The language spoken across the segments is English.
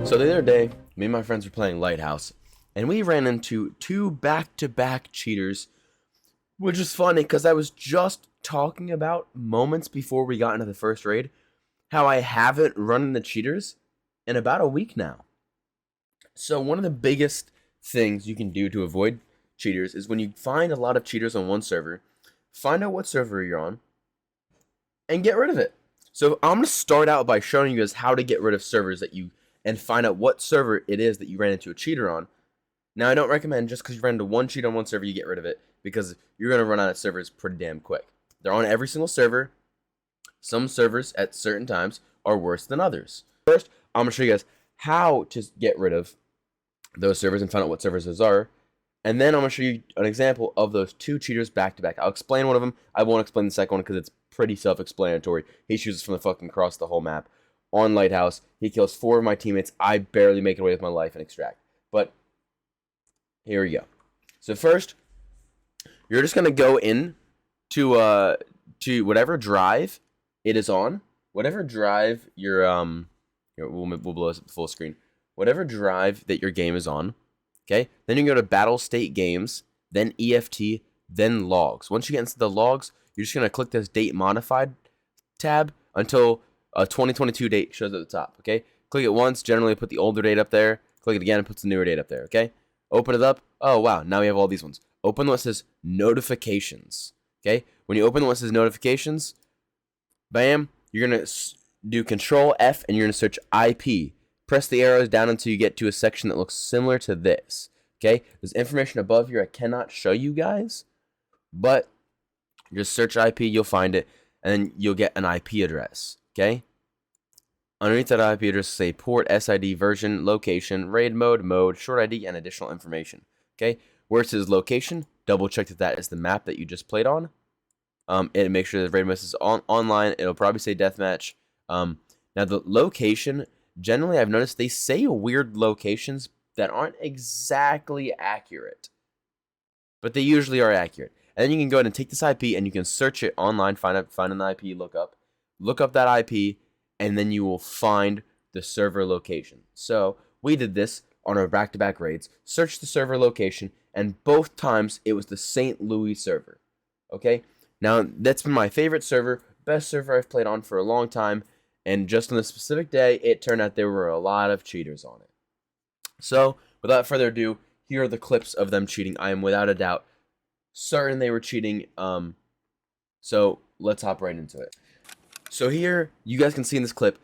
So the other day, me and my friends were playing Lighthouse, and we ran into two back-to-back cheaters, which is funny because I was just talking about moments before we got into the first raid, how I haven't run into cheaters in about a week now. So one of the biggest things you can do to avoid cheaters is when you find a lot of cheaters on one server, find out what server you're on, and get rid of it. So I'm going to start out by showing you guys how to get rid of servers and find out what server it is that you ran into a cheater on. Now, I don't recommend just because you ran into one cheat on one server, you get rid of it, because you're going to run out of servers pretty damn quick. They're on every single server. Some servers at certain times are worse than others. First, I'm going to show you guys how to get rid of those servers and find out what servers those are. And then I'm going to show you an example of those two cheaters back to back. I'll explain one of them. I won't explain the second one because it's pretty self-explanatory. He shoots from the fucking across the whole map. On Lighthouse, he kills 4 of my teammates. I barely make it away with my life and extract. But here we go. So first, you're just gonna go in to whatever drive it is on. Whatever drive you're we'll blow this up to full screen. Whatever drive that your game is on. Okay. Then you go to Battle State Games, then EFT, then Logs. Once you get into the logs, you're just gonna click this Date Modified tab until a 2022 date shows at the top, okay? Click it once, generally put the older date up there. Click it again, and puts the newer date up there, okay? Open it up. Oh, wow, now we have all these ones. Open the one that says Notifications, okay? When you open the one that says Notifications, bam, you're going to do Control F, and you're going to search IP. Press the arrows down until you get to a section that looks similar to this, okay? There's information above here I cannot show you guys, but just search IP, you'll find it, and then you'll get an IP address. Okay. Underneath that IP address, say port, SID, version, location, raid mode, short ID, and additional information. Okay. Where it says location, double check that that is the map that you just played on. And make sure the raid mode is online. It'll probably say deathmatch. Now the location, generally I've noticed they say weird locations that aren't exactly accurate, but they usually are accurate. And then you can go ahead and take this IP and you can search it online, find an IP, look up that IP, and then you will find the server location. So we did this on our back-to-back raids, searched the server location, and both times it was the St. Louis server. Okay? Now, that's been my favorite server, best server I've played on for a long time, and just on this specific day, it turned out there were a lot of cheaters on it. So, without further ado, here are the clips of them cheating. I am without a doubt certain they were cheating. So let's hop right into it. So here, you guys can see in this clip,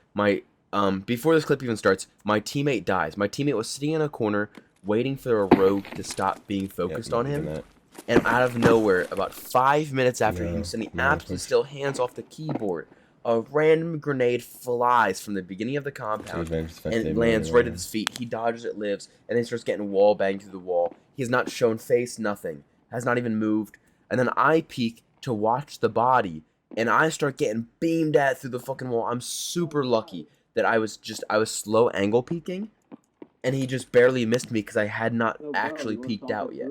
before this clip even starts, my teammate dies. My teammate was sitting in a corner, waiting for a rogue to stop being focused on him. And out of nowhere, about 5 minutes after he was sitting absolutely still, hands off the keyboard, a random grenade flies from the beginning of the compound and lands right at his feet. He dodges it, lives, and then starts getting wall banged through the wall. He has not shown face, nothing. Has not even moved. And then I peek to watch the body, and I start getting beamed at through the fucking wall. I'm super lucky that I was slow angle peeking, and he just barely missed me because I had not actually peeked out yet.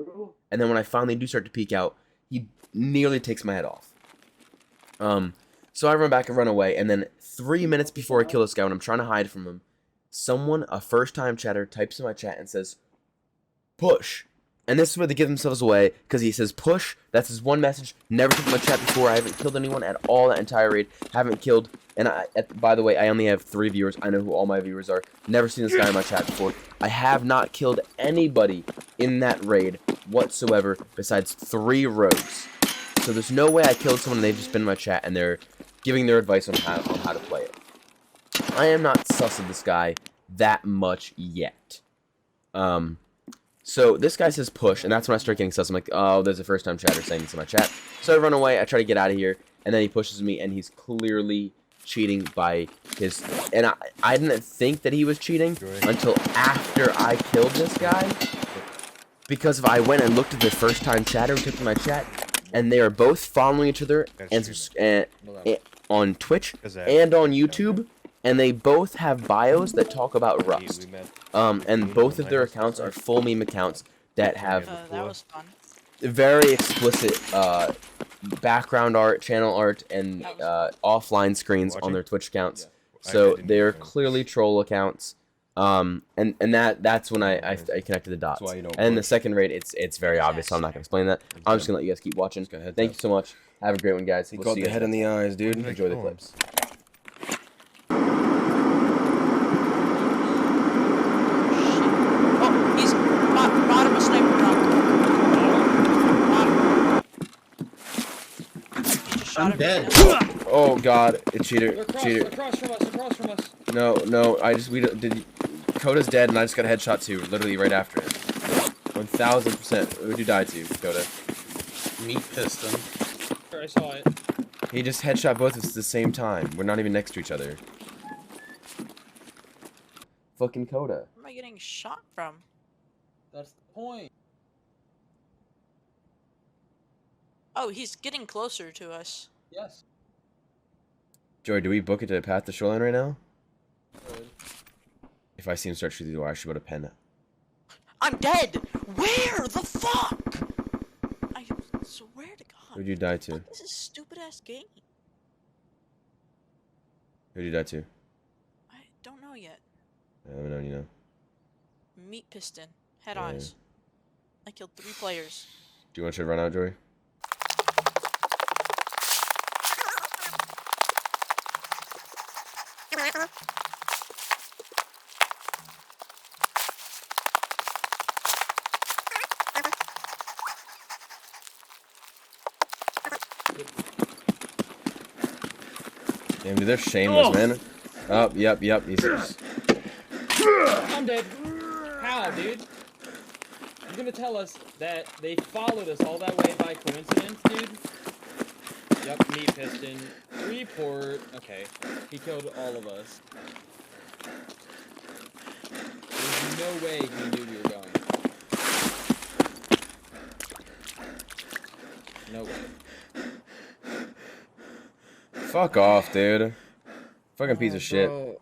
And then when I finally do start to peek out, he nearly takes my head off. So I run back and run away, and then 3 minutes before I kill this guy, when I'm trying to hide from him, someone, a first-time chatter, types in my chat and says, "Push." And this is where they give themselves away, because he says push. That's his one message. Never took my chat before. I haven't killed anyone at all that entire raid. Haven't killed. And by the way, I only have 3 viewers. I know who all my viewers are. Never seen this guy in my chat before. I have not killed anybody in that raid whatsoever besides 3 rogues. So there's no way I killed someone and they've just been in my chat and they're giving their advice on how to play it. I am not sus of this guy that much yet. So this guy says push, and that's when I start getting sus. I'm like, oh, there's a first-time chatter saying this in my chat. So I run away, I try to get out of here, and then he pushes me, and he's clearly cheating by his... And I didn't think that he was cheating until after I killed this guy. Because if I went and looked at the first-time chatter who took my chat, and they are both following each other and on Twitch and on YouTube, and they both have bios that talk about Rust. And both of their accounts are full meme accounts that have that was fun. very explicit background art, channel art, and offline screens on their Twitch accounts. So they're clearly troll accounts. And that's when I connected the dots. That's why you don't and the push. second raid, it's very obvious, so I'm not gonna explain that. I'm just gonna let you guys keep watching. Go ahead, Thank you so much. Have a great one, guys. He We'll got see the you head guys in the eyes, dude. Enjoy the clips. Oh, he's bottom of sniper round. He just shot I'm him dead. right now. Oh God, it's cheater, cheater. Across from us. No, Coda's dead, and I just got a headshot too, literally right after him. 1000%. Who'd you die to, Coda? Meat piston. I saw it. He just headshot both of us at the same time. We're not even next to each other. Fucking Coda. Where am I getting shot from? That's the point. Oh, he's getting closer to us. Yes. Joey, do we book it to Path to Shoreline right now? Good. If I see him start shooting the door, I should go to pen. I'm dead! Where the fuck? I swear to God. Who'd you die to? This is a stupid ass game. Who'd you die to? I don't know yet. I haven't known you know. Meat piston. Head Yeah. eyes. I killed 3 players. Do you want to run out, Joey? Damn, dude, they're shameless, man. Oh, yep. He's just... I'm dead. How, dude? You're gonna tell us that they followed us all that way by coincidence, dude? Yep, meat piston. Report. Okay, he killed all of us. There's no way he knew we were going. No way. Fuck off, dude. Fucking piece of shit. Bro,